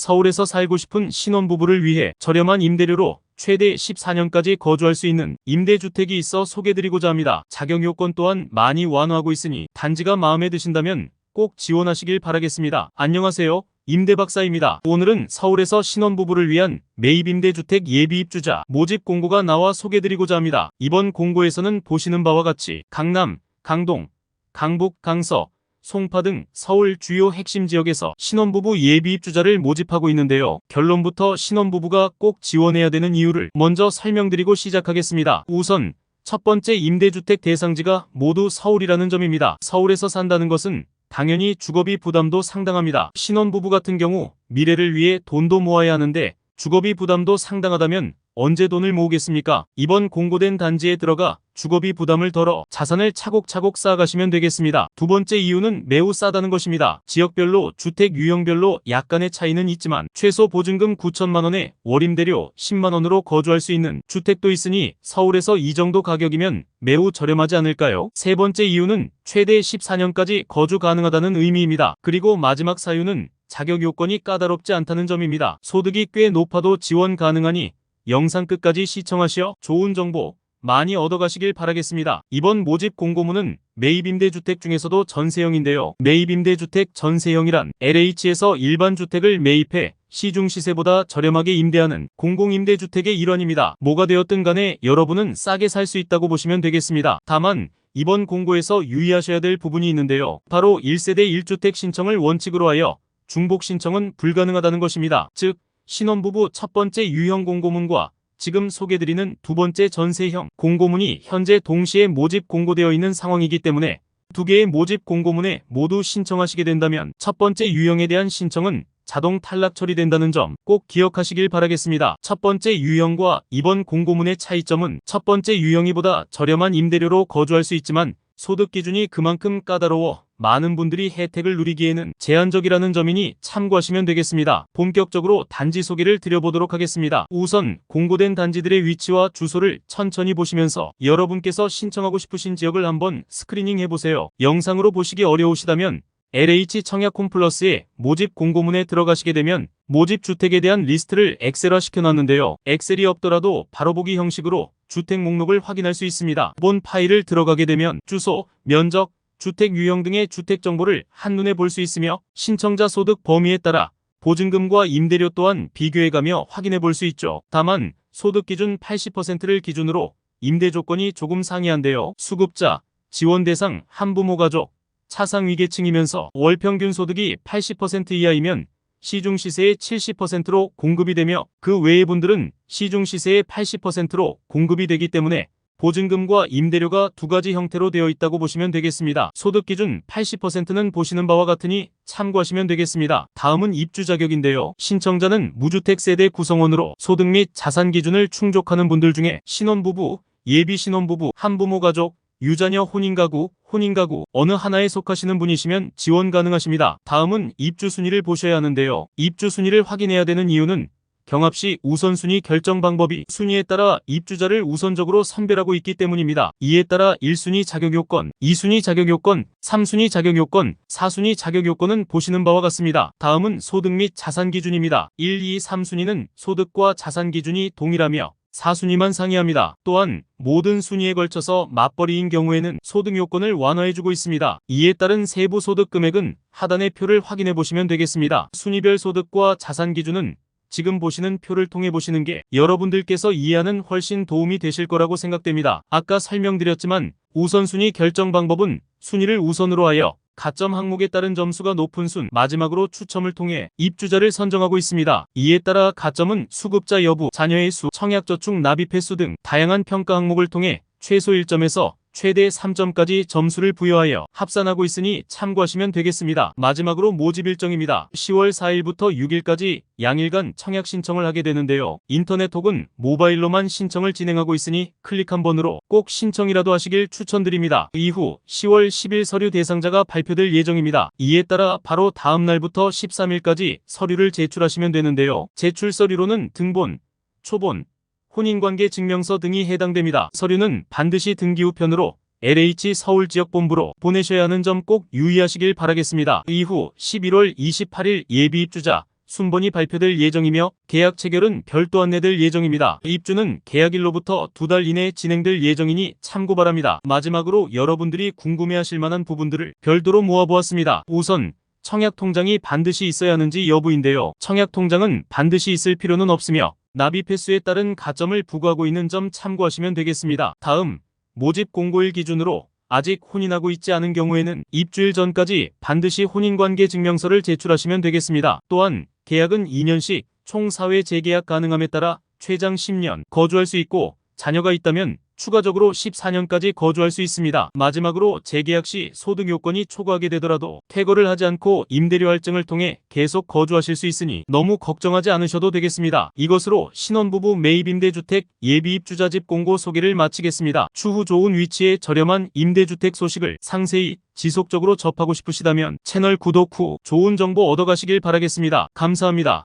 서울에서 살고 싶은 신혼부부를 위해 저렴한 임대료로 최대 14년까지 거주할 수 있는 임대주택이 있어 소개드리고자 합니다. 자격 요건 또한 많이 완화하고 있으니 단지가 마음에 드신다면 꼭 지원하시길 바라겠습니다. 안녕하세요. 임대박사입니다. 오늘은 서울에서 신혼부부를 위한 매입임대주택 예비입주자 모집 공고가 나와 소개드리고자 합니다. 이번 공고에서는 보시는 바와 같이 강남, 강동, 강북, 강서, 송파 등 서울 주요 핵심 지역에서 신혼부부 예비입주자를 모집하고 있는데요. 결론부터 신혼부부가 꼭 지원해야 되는 이유를 먼저 설명드리고 시작하겠습니다. 우선 첫 번째, 임대주택 대상지가 모두 서울이라는 점입니다. 서울에서 산다는 것은 당연히 주거비 부담도 상당합니다. 신혼부부 같은 경우 미래를 위해 돈도 모아야 하는데 주거비 부담도 상당하다면 언제 돈을 모으겠습니까? 이번 공고된 단지에 들어가 주거비 부담을 덜어 자산을 차곡차곡 쌓아가시면 되겠습니다. 두 번째 이유는 매우 싸다는 것입니다. 지역별로 주택 유형별로 약간의 차이는 있지만 최소 보증금 9천만 원에 월임대료 10만 원으로 거주할 수 있는 주택도 있으니 서울에서 이 정도 가격이면 매우 저렴하지 않을까요? 세 번째 이유는 최대 14년까지 거주 가능하다는 의미입니다. 그리고 마지막 사유는 자격 요건이 까다롭지 않다는 점입니다. 소득이 꽤 높아도 지원 가능하니 영상 끝까지 시청하시어 좋은 정보 많이 얻어가시길 바라겠습니다. 이번 모집 공고문은 매입임대주택 중에서도 전세형인데요. 매입임대주택 전세형이란 LH에서 일반 주택을 매입해 시중 시세보다 저렴하게 임대하는 공공임대주택의 일환입니다. 뭐가 되었든 간에 여러분은 싸게 살 수 있다고 보시면 되겠습니다. 다만 이번 공고에서 유의하셔야 될 부분이 있는데요. 바로 1세대 1주택 신청을 원칙으로 하여 중복 신청은 불가능하다는 것입니다. 즉 신혼부부 첫 번째 유형 공고문과 지금 소개드리는 두 번째 전세형 공고문이 현재 동시에 모집 공고되어 있는 상황이기 때문에 두 개의 모집 공고문에 모두 신청하시게 된다면 첫 번째 유형에 대한 신청은 자동 탈락 처리된다는 점 꼭 기억하시길 바라겠습니다. 첫 번째 유형과 이번 공고문의 차이점은 첫 번째 유형이보다 저렴한 임대료로 거주할 수 있지만 소득 기준이 그만큼 까다로워 많은 분들이 혜택을 누리기에는 제한적이라는 점이니 참고하시면 되겠습니다. 본격적으로 단지 소개를 드려보도록 하겠습니다. 우선 공고된 단지들의 위치와 주소를 천천히 보시면서 여러분께서 신청하고 싶으신 지역을 한번 스크리닝 해보세요. 영상으로 보시기 어려우시다면 LH 청약홈플러스의 모집 공고문에 들어가시게 되면 모집 주택에 대한 리스트를 엑셀화 시켜놨는데요. 엑셀이 없더라도 바로보기 형식으로 주택 목록을 확인할 수 있습니다. 본 파일을 들어가게 되면 주소, 면적, 주택 유형 등의 주택 정보를 한눈에 볼 수 있으며 신청자 소득 범위에 따라 보증금과 임대료 또한 비교해가며 확인해 볼 수 있죠. 다만 소득 기준 80%를 기준으로 임대 조건이 조금 상이한데요. 수급자, 지원 대상, 한부모 가족, 차상위계층이면서 월평균 소득이 80% 이하이면 시중 시세의 70%로 공급이 되며 그 외의 분들은 시중 시세의 80%로 공급이 되기 때문에 보증금과 임대료가 두 가지 형태로 되어 있다고 보시면 되겠습니다. 소득 기준 80%는 보시는 바와 같으니 참고하시면 되겠습니다. 다음은 입주 자격인데요. 신청자는 무주택 세대 구성원으로 소득 및 자산 기준을 충족하는 분들 중에 신혼부부, 예비 신혼부부, 한부모 가족, 유자녀 혼인가구 어느 하나에 속하시는 분이시면 지원 가능하십니다. 다음은 입주 순위를 보셔야 하는데요. 입주 순위를 확인해야 되는 이유는 경합시 우선순위 결정 방법이 순위에 따라 입주자를 우선적으로 선별하고 있기 때문입니다. 이에 따라 1순위 자격요건, 2순위 자격요건, 3순위 자격요건, 4순위 자격요건은 보시는 바와 같습니다. 다음은 소득 및 자산 기준입니다. 1, 2, 3순위는 소득과 자산 기준이 동일하며 4순위만 상이합니다. 또한 모든 순위에 걸쳐서 맞벌이인 경우에는 소득 요건을 완화해주고 있습니다. 이에 따른 세부 소득 금액은 하단의 표를 확인해 보시면 되겠습니다. 순위별 소득과 자산 기준은 지금 보시는 표를 통해 보시는 게 여러분들께서 이해하는 훨씬 도움이 되실 거라고 생각됩니다. 아까 설명드렸지만 우선순위 결정 방법은 순위를 우선으로 하여 가점 항목에 따른 점수가 높은 순 마지막으로 추첨을 통해 입주자를 선정하고 있습니다. 이에 따라 가점은 수급자 여부, 자녀의 수, 청약저축 납입 횟수 등 다양한 평가 항목을 통해 최소 1점에서 최대 3점까지 점수를 부여하여 합산하고 있으니 참고하시면 되겠습니다. 마지막으로 모집 일정입니다. 10월 4일부터 6일까지 양일간 청약 신청을 하게 되는데요. 인터넷 혹은 모바일로만 신청을 진행하고 있으니 클릭 한 번으로 꼭 신청이라도 하시길 추천드립니다. 이후 10월 10일 서류 대상자가 발표될 예정입니다. 이에 따라 바로 다음 날부터 13일까지 서류를 제출하시면 되는데요. 제출 서류로는 등본, 초본, 혼인관계 증명서 등이 해당됩니다. 서류는 반드시 등기 우편으로 LH 서울지역본부로 보내셔야 하는 점 꼭 유의하시길 바라겠습니다. 이후 11월 28일 예비입주자 순번이 발표될 예정이며 계약 체결은 별도 안내될 예정입니다. 입주는 계약일로부터 2달 이내에 진행될 예정이니 참고 바랍니다. 마지막으로 여러분들이 궁금해하실 만한 부분들을 별도로 모아보았습니다. 우선 청약통장이 반드시 있어야 하는지 여부인데요. 청약통장은 반드시 있을 필요는 없으며 납입 횟수에 따른 가점을 부과하고 있는 점 참고하시면 되겠습니다. 다음, 모집 공고일 기준으로 아직 혼인하고 있지 않은 경우에는 입주일 전까지 반드시 혼인관계 증명서를 제출하시면 되겠습니다. 또한 계약은 2년씩 총 4회 재계약 가능함에 따라 최장 10년 거주할 수 있고 자녀가 있다면 추가적으로 14년까지 거주할 수 있습니다. 마지막으로 재계약 시 소득 요건이 초과하게 되더라도 퇴거를 하지 않고 임대료 할증을 통해 계속 거주하실 수 있으니 너무 걱정하지 않으셔도 되겠습니다. 이것으로 신혼부부 매입임대주택 예비입주자 집 공고 소개를 마치겠습니다. 추후 좋은 위치에 저렴한 임대주택 소식을 상세히 지속적으로 접하고 싶으시다면 채널 구독 후 좋은 정보 얻어가시길 바라겠습니다. 감사합니다.